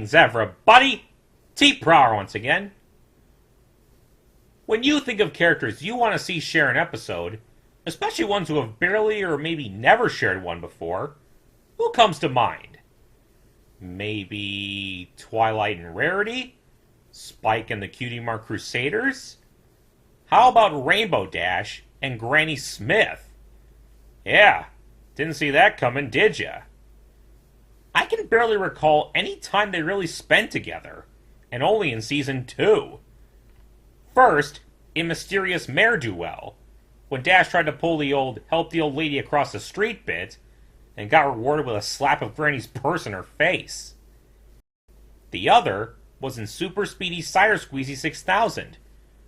Greetings, everybody! T-Prower once again. When you think of characters you want to see share an episode, especially ones who have barely or maybe never shared one before, who comes to mind? Maybe Twilight and Rarity? Spike and the Cutie Mark Crusaders? How about Rainbow Dash and Granny Smith? Yeah, didn't see that coming, did ya? I can barely recall any time they really spent together, and only in Season 2. First, in Mysterious Mare Duel, when Dash tried to pull the old help the old lady across the street bit, and got rewarded with a slap of Granny's purse in her face. The other was in Super Speedy Cider Squeezy 6000,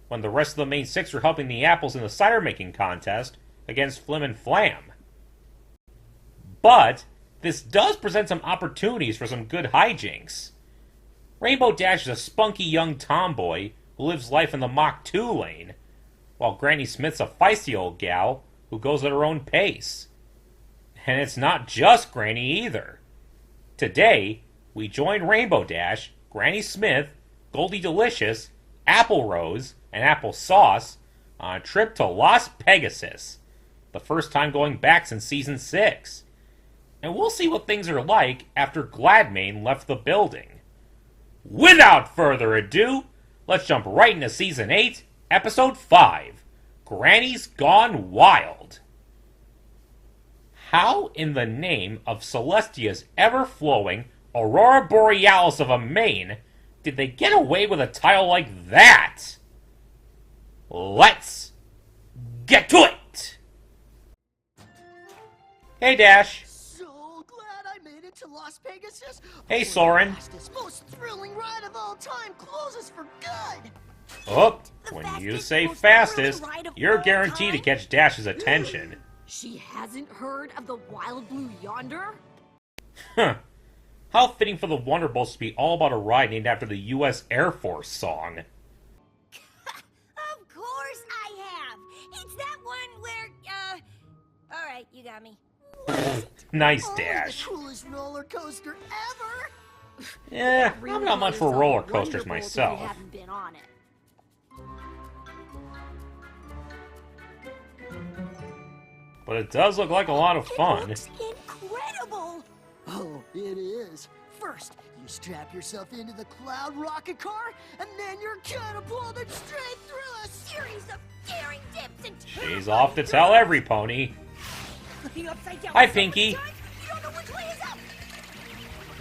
when the rest of the main six were helping the apples in the cider making contest against Flim and Flam. But this does present some opportunities for some good hijinks. Rainbow Dash is a spunky young tomboy who lives life in the Mach 2 lane, while Granny Smith's a feisty old gal who goes at her own pace. And it's not just Granny either. Today, we join Rainbow Dash, Granny Smith, Goldie Delicious, Apple Rose, and Apple Sauce on a trip to Las Pegasus, the first time going back since Season 6. And we'll see what things are like after Gladmane left the building. Without further ado, let's jump right into Season 8, Episode 5, Granny's Gone Wild. How in the name of Celestia's ever-flowing Aurora Borealis of a mane did they get away with a title like that? Let's get to it! Hey, Dash. To Las Pegasus. Hey, Soren. The most thrilling ride of all time closes for good. Oh, when you say fastest, you're guaranteed to catch Dash's attention. She hasn't heard of the Wild Blue Yonder? Huh. How fitting for the Wonder Bowl to be all about a ride named after the U.S. Air Force song. Of course I have. It's that one where, alright, you got me. Nice, Dash. The coolest roller coaster ever. Yeah, I'm not much for roller coasters myself. Haven't been on it. But it does look like a lot of fun. It looks incredible. Oh, it is. First, you strap yourself into the cloud rocket car, and then you're catapulted straight through a series of daring dips and She's off to tell every pony. Hi, Pinky.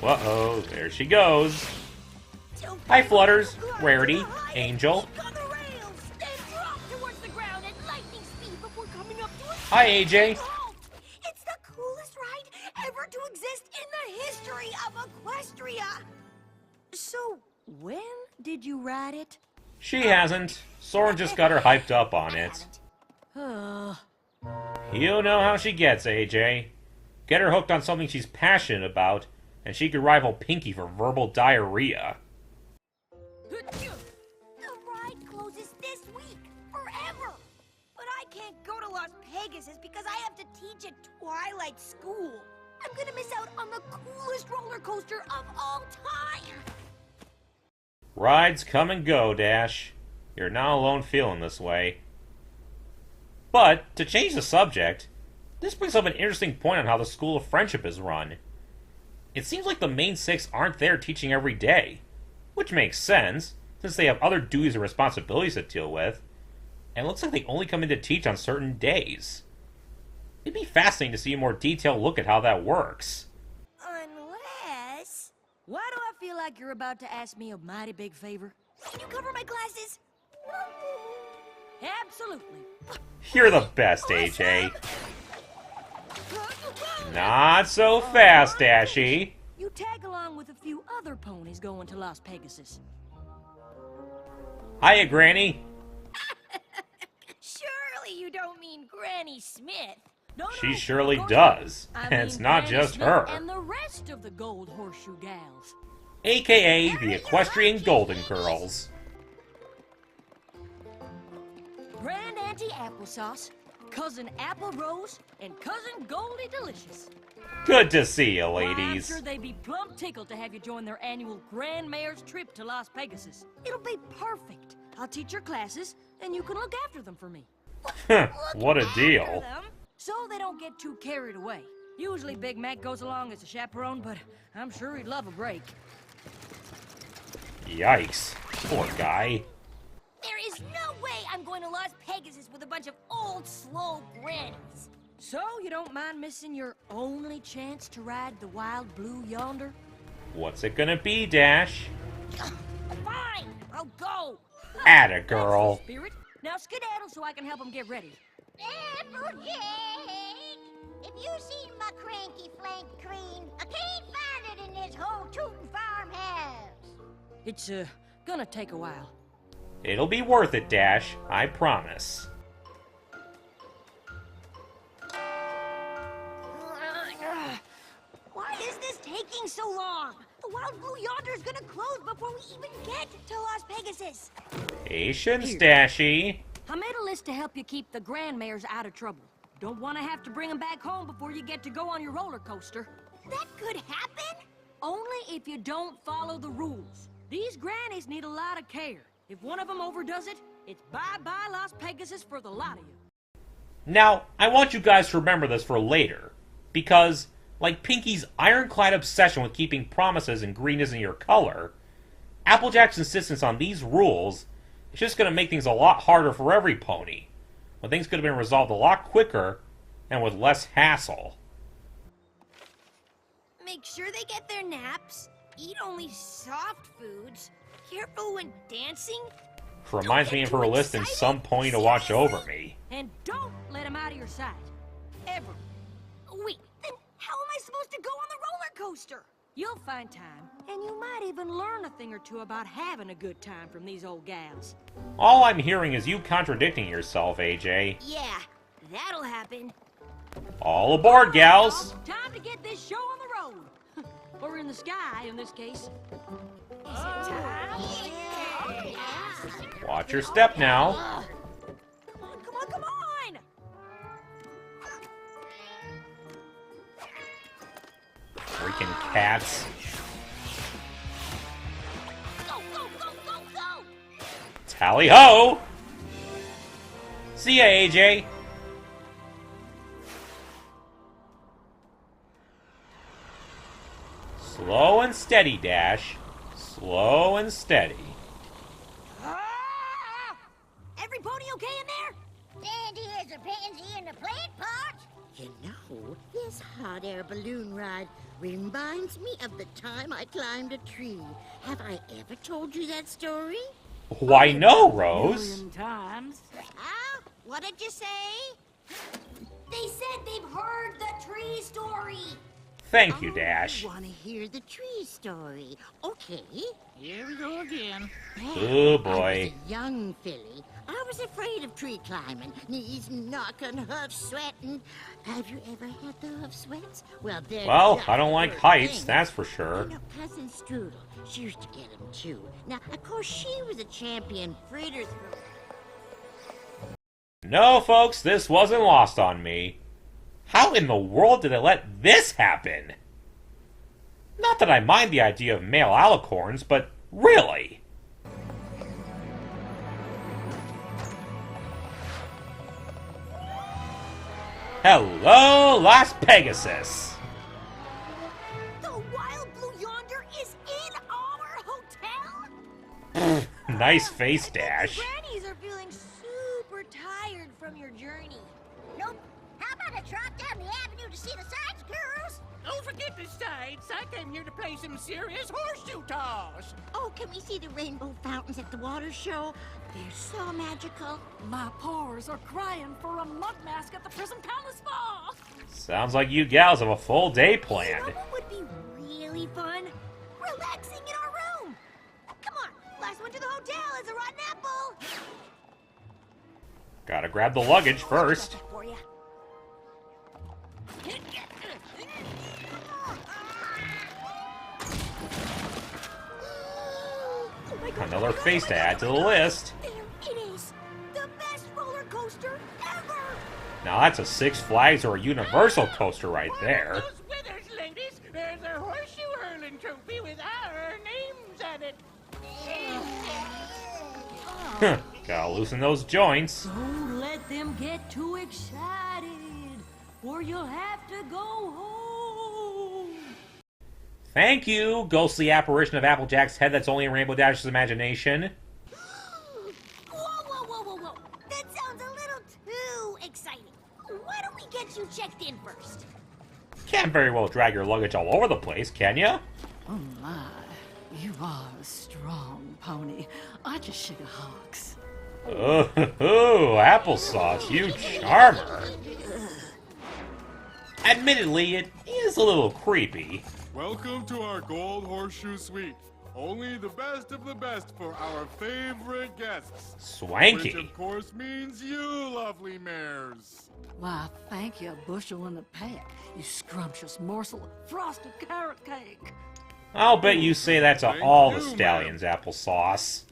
Uh-oh, there she goes. Hi, Flutters, Rarity, Angel. Hi, AJ. It's the coolest ride ever to exist in the history of Equestria. So, when did you ride it? She hasn't. Soren just got her hyped up on it. You know how she gets, AJ. Get her hooked on something she's passionate about, and she could rival Pinky for verbal diarrhea. The ride closes this week, forever. But I can't go to Las Pegasus because I have to teach at Twilight School. I'm gonna miss out on the coolest roller coaster of all time. Rides come and go, Dash. You're not alone feeling this way. But, to change the subject, this brings up an interesting point on how the School of Friendship is run. It seems like the main six aren't there teaching every day, which makes sense, since they have other duties and responsibilities to deal with, and it looks like they only come in to teach on certain days. It'd be fascinating to see a more detailed look at how that works. Unless... Why do I feel like you're about to ask me a mighty big favor? Can you cover my glasses? Absolutely. You're the best, AJ. Not so fast, Dashy. You tag along with a few other ponies going to Las Pegasus. Hiya, Granny. Surely you don't mean Granny Smith. No, She surely does. And it's not Granny just Smith her. and the rest of the Gold Horseshoe Gals. AKA the Equestrian Golden Girls. Grand Auntie Applesauce, Cousin Apple Rose, and Cousin Goldie Delicious. Good to see you, Why, I'm ladies. sure they'd be plumb tickled to have you join their annual Grand Mayor's trip to Las Pegasus. It'll be perfect. I'll teach your classes, and you can look after them for me. What a deal. After them, so they don't get too carried away. Usually Big Mac goes along as a chaperone, but I'm sure he'd love a break. Yikes. Poor guy. There is no way I'm going to Las Pegasus with a bunch of old, slow grannies. So you don't mind missing your only chance to ride the wild blue yonder? What's it gonna be, Dash? Fine, I'll go. Atta girl. That's the spirit. Now skedaddle so I can help them get ready. Applejack! If you seen my cranky flank cream, I can't find it in this whole tootin' farmhouse. It's, gonna take a while. It'll be worth it, Dash. I promise. Why is this taking so long? The Wild Blue Yonder is gonna close before we even get to Las Pegasus. Patience, Dashy. I made a list to help you keep the Grand Mayors out of trouble. Don't want to have to bring them back home before you get to go on your roller coaster. That could happen? Only if you don't follow the rules. These grannies need a lot of care. If one of them overdoes it, it's bye-bye Las Pegasus for the lot of you. Now, I want you guys to remember this for later, because, like Pinky's ironclad obsession with keeping promises and green isn't your color, Applejack's insistence on these rules is just going to make things a lot harder for every pony, when things could have been resolved a lot quicker and with less hassle. Make sure they get their naps, eat only soft foods, careful when dancing. Reminds me of her list in some pony to watch over me. And don't let them out of your sight. Ever. Wait, then how am I supposed to go on the roller coaster? You'll find time, and you might even learn a thing or two about having a good time from these old gals. All I'm hearing is you contradicting yourself, AJ. Yeah, that'll happen. All aboard, gals! Time to get this show on the road. Or in the sky, in this case. Watch your step now. Come on! Freaking cats. Go! Tally ho! See ya, AJ. Slow and steady, Dash. Slow and steady. Every pony okay in there? Dandy as a pansy in a plant pot. You know, this hot air balloon ride reminds me of the time I climbed a tree. Have I ever told you that story? Why no, Rose? Million times. Ah, what did you say? They said they've heard the tree story. Thank you, Dash. Want to hear the tree story? Okay. Here we go again. Oh, I boy. was a young filly. I was afraid of tree climbing. Knees knocking, hoofs sweating. Have you ever had the hoof sweats? Well, they're Well, just I don't the like worst heights, thing. that's for sure. You know, Cousin Strudel, she used to get them too. Now, of course, she was a champion fritter thrower. No, folks, this wasn't lost on me. How in the world did it let this happen? Not that I mind the idea of male alicorns, but really? Hello, Las Pegasus! The Wild Blue Yonder is in our hotel? Nice face, I bet the Dash. grannies are feeling super tired from your journey. Nope. How about a trot down the avenue to see the sights, girls? Don't forget the sights. I came here to play some serious horseshoe toss. Oh, can we see the rainbow fountains at the water show? They're so magical. My paws are crying for a mud mask at the Prism Palace Ball. Sounds like you gals have a full day You planned. know what would be really fun? Relaxing in our room. Come on, last one to the hotel is a rotten apple. Gotta grab the luggage first. Got that for ya. Oh my God, Another oh my God, face oh to my add God, to oh the my God. list. There it is. The best roller coaster ever. Now that's a Six Flags or a Universal coaster right there. Those trophy with our names on it. Gotta loosen those joints. Don't let them get too excited, or you'll have to go home. Thank you, ghostly apparition of Applejack's head that's only in Rainbow Dash's imagination. Whoa. That sounds a little too exciting. Why don't we get you checked in first? Can't very well drag your luggage all over the place, can ya? Oh my, you are a strong pony. I just shake a hawks. Oh, applesauce, you charmer. Admittedly, it is a little creepy. Welcome to our Gold Horseshoe Suite. Only the best of the best for our favorite guests. Swanky. Which, of course, means you, lovely mares. Why, thank you, a bushel and a peck, you scrumptious morsel of frosted carrot cake. I'll bet you say that to Thank all the you, stallions, applesauce.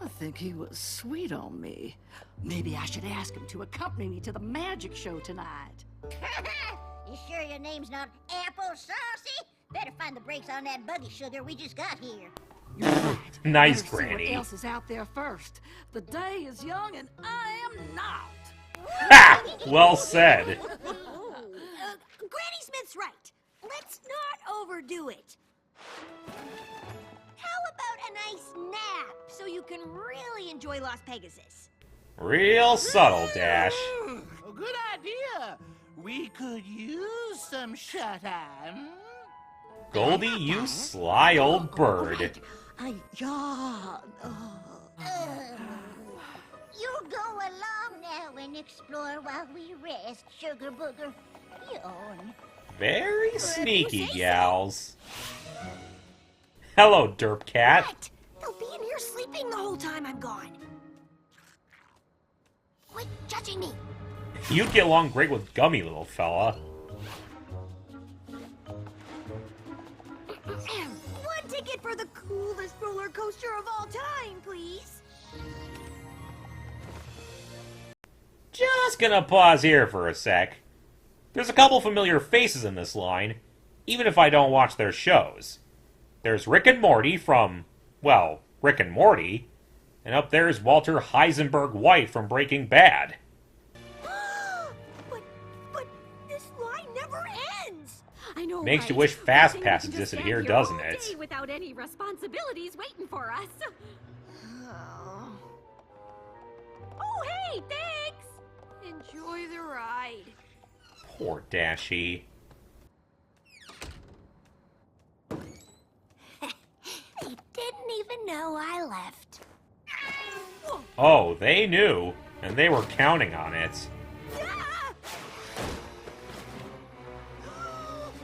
I think he was sweet on me. Maybe I should ask him to accompany me to the magic show tonight. You sure your name's not Apple Saucy? Better find the brakes on that buggy sugar we just got here. You're right. Nice, Better see Granny. what else is out there first. The day is young and I am not. Ha! Well said. Granny Smith's right. Let's not overdo it. How about a nice nap so you can really enjoy Las Pegasus? Real subtle, Dash. A good idea. We could use some shut-eye. Goldie, you sly old bird. I yawn. You go along now and explore while we rest, Sugar Booger. Yawn. Very sneaky, gals. Hello, Derp Cat. What? They'll be in here sleeping the whole time I'm gone. Quit judging me. You'd get along great with Gummy, little fella. One ticket for the coolest roller coaster of all time, please. Just gonna pause here for a sec. There's a couple familiar faces in this line, even if I don't watch their shows. There's Rick and Morty from, well, Rick and Morty, and up there is Walter Heisenberg White from Breaking Bad. But this line never ends. I know, Makes you right? wish Good Fast thing we Pass can just existed stand here, all doesn't it? day without any responsibilities waiting for us. Oh, hey, thanks. Enjoy the ride. Poor Dashy. They didn't even know I left. Oh, they knew, and they were counting on it. Ah!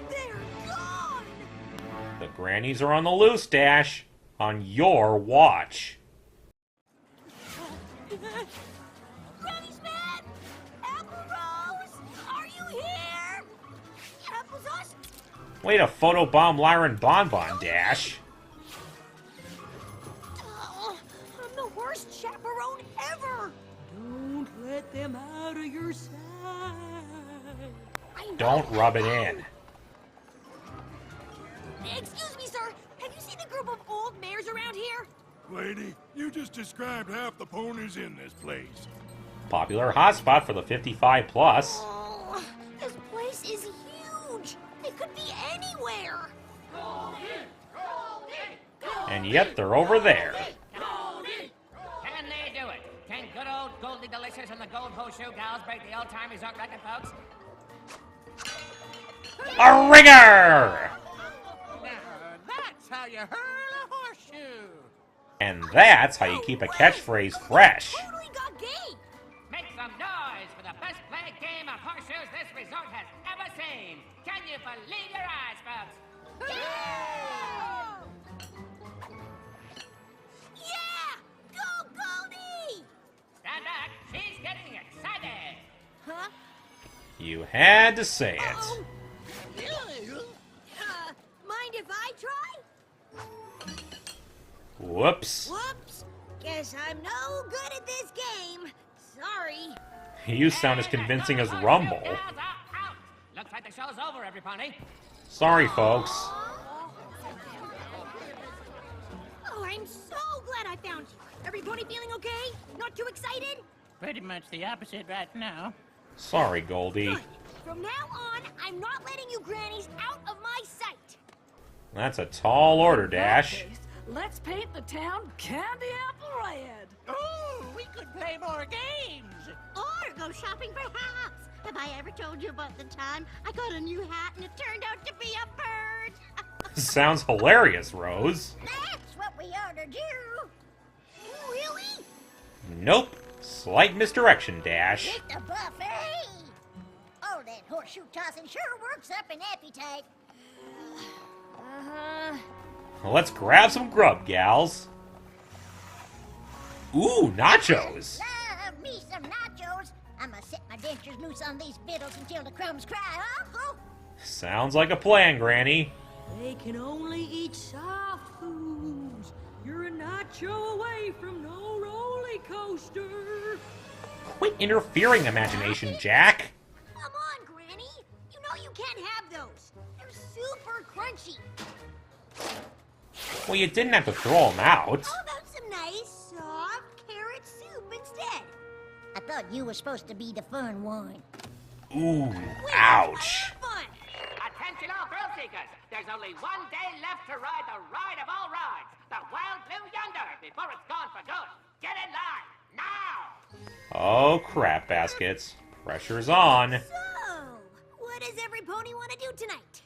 They're gone. The Grannies are on the loose, Dash. On your watch. Granny Smith! Apple Rose! Are you here? Applesauce? Way to photobomb Lauren Bonbon, Dash. Oh, I'm the worst chaperone ever! Don't let them out of your sight. I know. Don't rub it in. Excuse me, sir. Have you seen a group of old mares around here? Lady, you just described half the ponies in this place. Popular hotspot for the 55 plus. Oh, this place is huge. They could be anywhere. And yet they're over there. Can they do it? Can good old Goldie Delicious and the Gold Horseshoe Gals break the old-time resort record, folks? A ringer! Now, that's how you hurl a horseshoe. And that's how you keep a catchphrase fresh. Totally got game. Make some noise for the best played game of horseshoes this resort has ever seen. Can you believe your eyes, folks? Yeah! Go, Goldie! Stand back. She's getting excited. Huh? You had to say it. Mind if I try? Whoops. Whoops. Guess I'm no good at this game. Sorry. You sound as convincing as Those Rumble. horseshoe gals are out. Looks like the show's over, everybody. Sorry, folks. Oh, I'm so glad I found you. Everybody feeling okay? Not too excited? Pretty much the opposite right now. Sorry, Goldie. Good. From now on, I'm not letting you grannies out of my sight. That's a tall order, In that Dash. case, let's paint the town candy apple red. Oh, we could play more games. Or go shopping for hats. Have I ever told you about the time I got a new hat and it turned out to be a bird? Sounds hilarious, Rose. That's what we ought to do. Really? Nope. Slight misdirection, Dash. Hit the buffet. All that horseshoe tossing sure works up an appetite. Let's grab some grub, gals. Ooh, nachos. Love me some nachos. I'ma set my dentures loose on these vittles until the crumbs cry, Uncle. Sounds like a plan, Granny. They can only eat soft foods. You're a nacho away from no roller coaster. Quit interfering, imagination, Jack. Come on, Granny. You know you can't have those. They're super crunchy. Well, you didn't have to throw them out. How about some nice, soft carrot soup instead? I thought you were supposed to be the fun one. Ooh, Wait, ouch. I have fun. Attention all thrill seekers. There's only one day left to ride the ride of all rides, the Wild Blue Yonder, before it's gone for good. Get in line, now! Oh, crap, baskets. Pressure's on. So, what does every pony want to do tonight?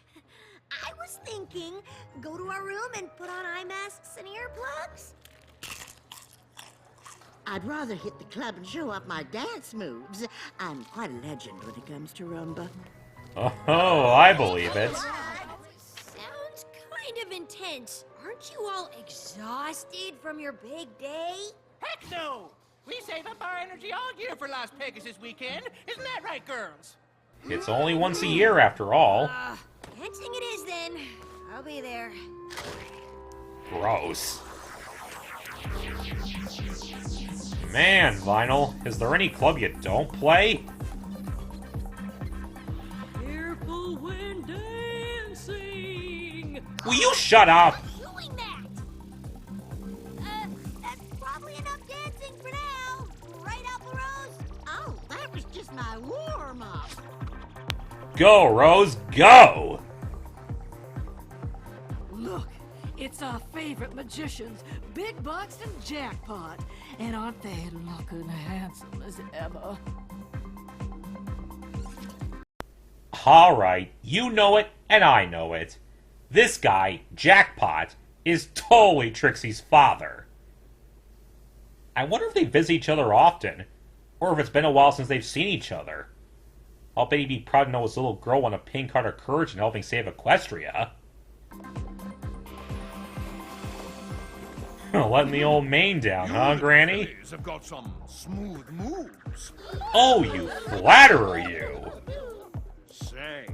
I was thinking, go to our room and put on eye masks and earplugs. I'd rather hit the club and show off my dance moves. I'm quite a legend when it comes to rumba. Oh, I believe it. Sounds kind of intense. Aren't you all exhausted from your big day? Heck no! We save up our energy all year for Las Pegasus weekend. Isn't that right, girls? It's only once a year, after all. Dancing it is then. I'll be there. Gross. Man, Vinyl, is there any club you don't play? Careful when dancing. Will you shut up? Doing that. That's probably enough dancing for now. Right, Apple Rose? Oh, that was just my warm-up. Go, Rose, go! Look, it's our favorite magicians, Big Bucks and Jackpot. And aren't they looking handsome as ever? Alright, you know it, and I know it. This guy, Jackpot, is totally Trixie's father. I wonder if they visit each other often, or if it's been a while since they've seen each other. I'll bet he'd be proud to know his little girl won a pink heart of courage in helping save Equestria. Letting the old mane down, huh, Granny? Fillies have got some smooth moves. Oh, you flatterer, you! Say,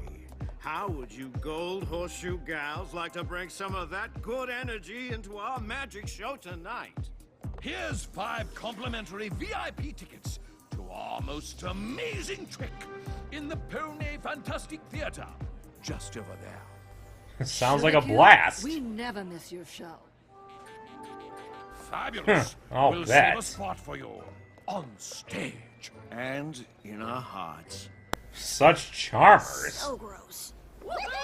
how would you gold horseshoe gals like to bring some of that good energy into our magic show tonight? Here's 5 complimentary VIP tickets to our most amazing trick in the Pony Fantastic Theater, just over there. Sounds like a Sugar Cube, blast. We never miss your show. Fabulous. I'll we'll bet. save a spot for you on stage. And in our hearts. Such charmers. So gross.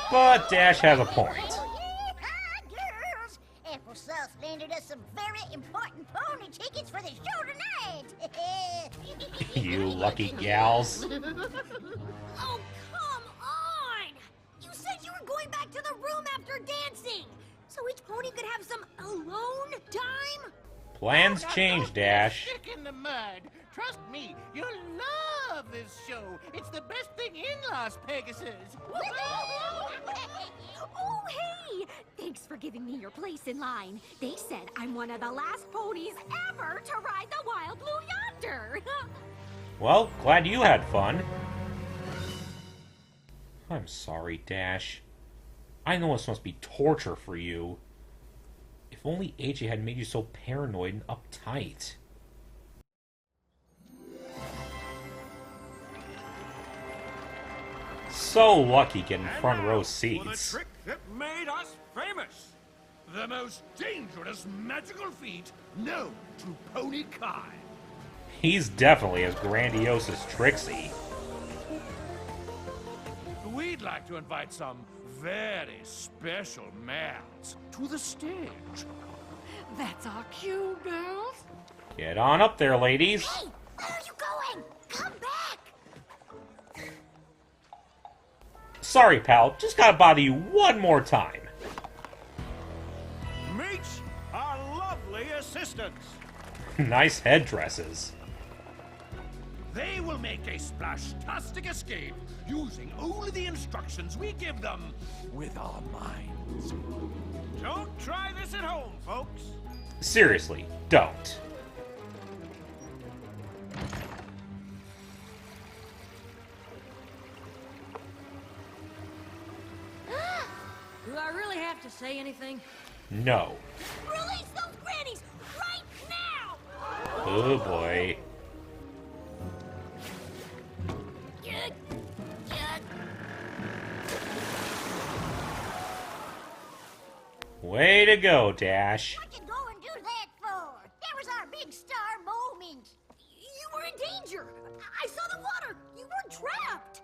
But Dash has a point. Yeehaw, girls! Applesauce landed us some very important pony tickets for the show tonight. You lucky gals. Oh, come on! You said you were going back to the room after dancing, so each pony could have some alone time? Plans change, Dash. Stick in the mud. Trust me, you'll love this show. It's the best thing in Las Pegasus. Oh, hey! Thanks for giving me your place in line. They said I'm one of the last ponies ever to ride the Wild Blue Yonder. Well, glad you had fun. I'm sorry, Dash. I know this must be torture for you. If only AJ had made you so paranoid and uptight. so lucky getting front row For the seats. trick that made us famous. The most dangerous magical feat known to pony kind. He's definitely as grandiose as Trixie. We'd like to invite some very special males to the stage. That's our cue, girls. Get on up there, ladies. Hey, where are you going? Come back! Sorry, pal. Just gotta bother you one more time. Meet our lovely assistants. Nice headdresses. They will make a splash-tastic escape using only the instructions we give them with our minds. Don't try this at home, folks. Seriously, don't. Do I really have to say anything? No. Release those grannies right now! Oh boy. Good. Good. Way to go, Dash. What you go and do that for? That was our big star moment. You were in danger! I saw the water! You were trapped!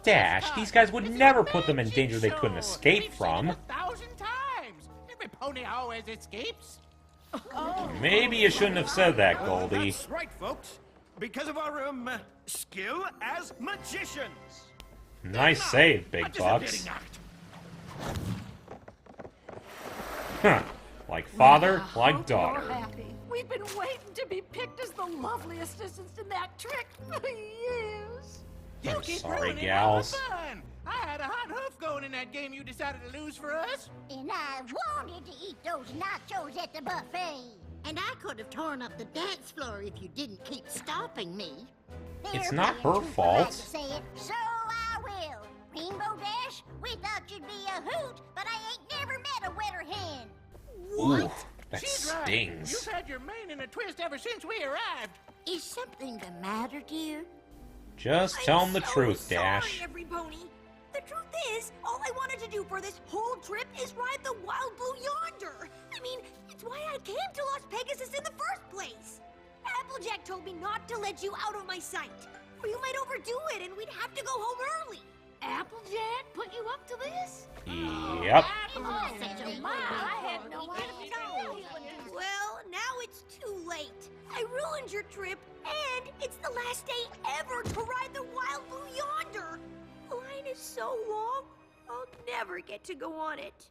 Dash, these guys would never put them in danger they couldn't escape from. 1,000 times. Every pony always escapes. Maybe you shouldn't have said that, Goldie. That's right, folks. Because of our, skill as magicians. Nice save, Big Bucks. Huh. Like father, like We're daughter. happy. We've been waiting to be picked as the lovely assistants in that trick for years. You I'm keep sorry, ruining all the gals. fun. I had a hot hoof going in that game you decided to lose for us. And I wanted to eat those nachos at the buffet. And I could have torn up the dance floor if you didn't keep stopping me. It's They're not being her too fault. polite to say it, so I will. Rainbow Dash, we thought you'd be a hoot, but I ain't never met a wetter hen. Ooh, that She's right. stings. You've had your mane in a twist ever since we arrived. Is something the matter, dear? Just tell them the I'm so truth, sorry, Dash. every pony. The truth is, all I wanted to do for this whole trip is ride the Wild Blue Yonder. I mean, it's why I came to Las Pegasus in the first place. Applejack told me not to let you out of my sight, or you might overdo it and we'd have to go home early. Applejack put you up to this? Yep. Oh, such a my, I had no idea. Well, now it's too late. I ruined your trip, and it's the last day ever to ride the Wild Blue Yonder. The line is so long, I'll never get to go on it.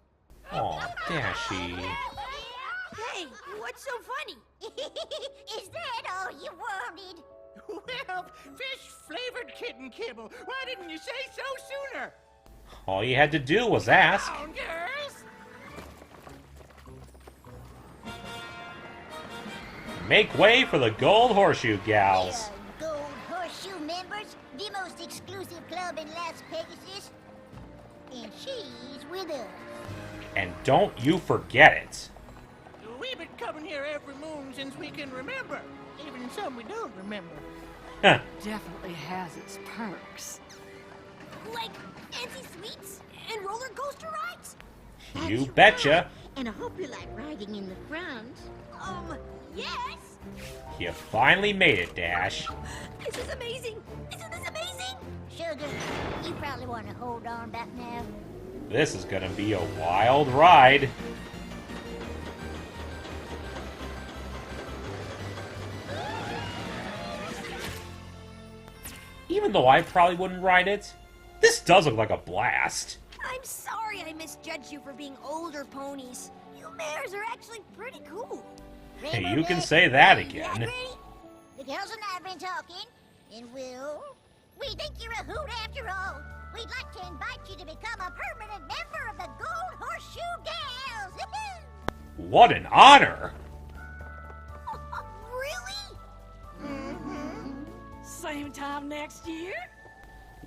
Aw, Dashy. Hey, what's so funny? Is that all you wanted? Well, fish-flavored kitten kibble. Why didn't you say so sooner? All you had to do was ask. Down, girls. Make way for the Gold Horseshoe Gals. Gold Horseshoe members, the most exclusive club in Las Pegasus. And she's with us. And don't you forget it. We've been coming here every moon since we can remember. Even some we don't remember. Definitely has its perks. Like fancy sweets and roller coaster rides? You betcha. And I hope you like riding in the front. Yes. You finally made it, Dash. This is amazing. Isn't this amazing? Sugar, you probably want to hold on back now. This is gonna be a wild ride. Even though I probably wouldn't ride it, this does look like a blast. I'm sorry I misjudged you for being older ponies. You mares are actually pretty cool. Hey, Rainbow you can Dash, say that yeah, again. Granny? The girls and I have been talking, and we think you're a hoot after all. We'd like to invite you to become a permanent member of the Gold Horseshoe Gals. What an honor! Really? Same time next year?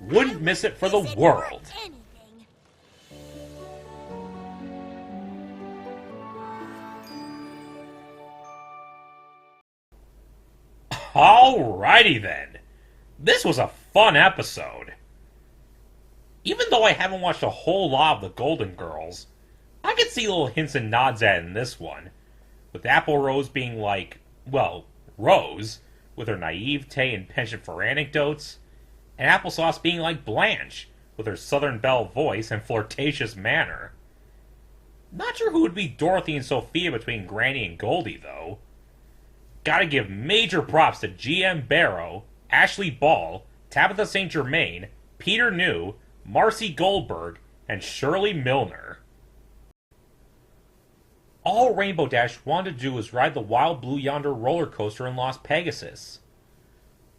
Wouldn't miss it for the Miss it world. for anything. Alrighty then. This was a fun episode. Even though I haven't watched a whole lot of the Golden Girls, I could see little hints and nods at it in this one, with Apple Rose being like, well, Rose, with her naivete and penchant for anecdotes, and Applesauce being like Blanche, with her Southern Belle voice and flirtatious manner. Not sure who would be Dorothy and Sophia between Granny and Goldie, though. Gotta give major props to G.M. Barrow, Ashley Ball, Tabitha St. Germain, Peter New, Marcy Goldberg, and Shirley Milner. All Rainbow Dash wanted to do was ride the Wild Blue Yonder roller coaster in Las Pegasus.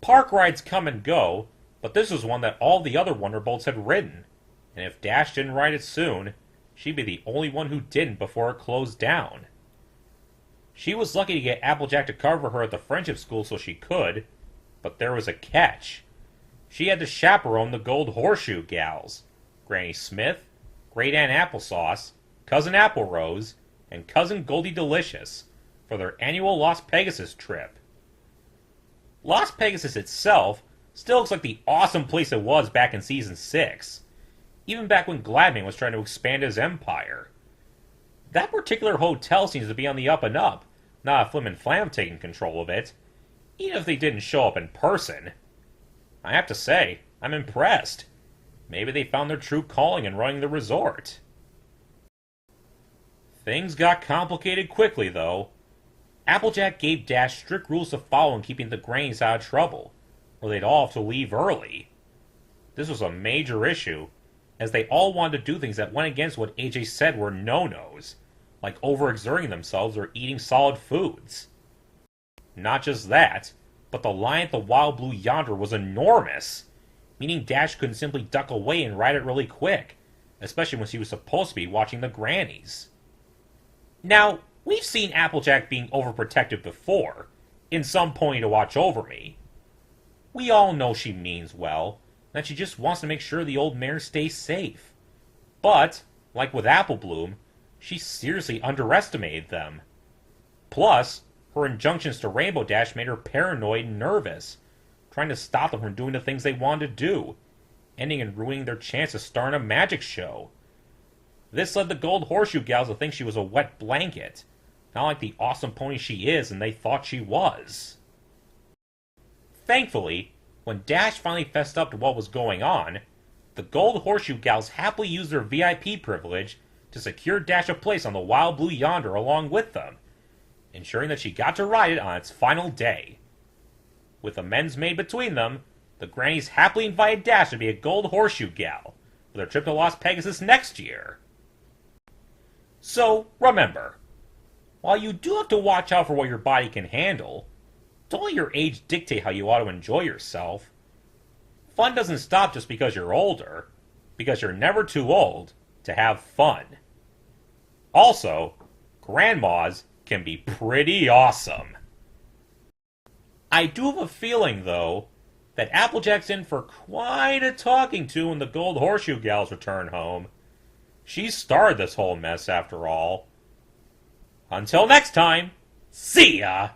Park rides come and go, but this was one that all the other Wonderbolts had ridden, and if Dash didn't ride it soon, she'd be the only one who didn't before it closed down. She was lucky to get Applejack to cover her at the friendship school so she could, but there was a catch. She had to chaperone the Gold Horseshoe gals, Granny Smith, Great Aunt Applesauce, Cousin Apple Rose, and Cousin Goldie Delicious, for their annual Las Pegasus trip. Las Pegasus itself still looks like the awesome place it was back in Season 6, even back when Gladman was trying to expand his empire. That particular hotel seems to be on the up and up, not a Flim and Flam taking control of it, even if they didn't show up in person. I have to say, I'm impressed. Maybe they found their true calling in running the resort. Things got complicated quickly, though. Applejack gave Dash strict rules to follow in keeping the Grannies out of trouble, or they'd all have to leave early. This was a major issue, as they all wanted to do things that went against what AJ said were no-nos, like overexerting themselves or eating solid foods. Not just that, but the line at the Wild Blue Yonder was enormous, meaning Dash couldn't simply duck away and ride it really quick, especially when she was supposed to be watching the Grannies. Now, we've seen Applejack being overprotective before, in some Pony to Watch Over Me. We all know she means well, that she just wants to make sure the old mare stays safe. But, like with Apple Bloom, she seriously underestimated them. Plus, her injunctions to Rainbow Dash made her paranoid and nervous, trying to stop them from doing the things they wanted to do, ending in ruining their chance to star in a magic show. This led the Gold Horseshoe gals to think she was a wet blanket, not like the awesome pony she is and they thought she was. Thankfully, when Dash finally fessed up to what was going on, the Gold Horseshoe gals happily used their VIP privilege to secure Dash a place on the Wild Blue Yonder along with them, ensuring that she got to ride it on its final day. With amends made between them, the Grannies happily invited Dash to be a Gold Horseshoe gal for their trip to Las Pegasus next year. So, remember, while you do have to watch out for what your body can handle, don't let your age dictate how you ought to enjoy yourself. Fun doesn't stop just because you're older, because you're never too old to have fun. Also, grandmas can be pretty awesome. I do have a feeling, though, that Applejack's in for quite a talking to when the Gold Horseshoe gals return home. She started this whole mess, after all. Until next time, see ya!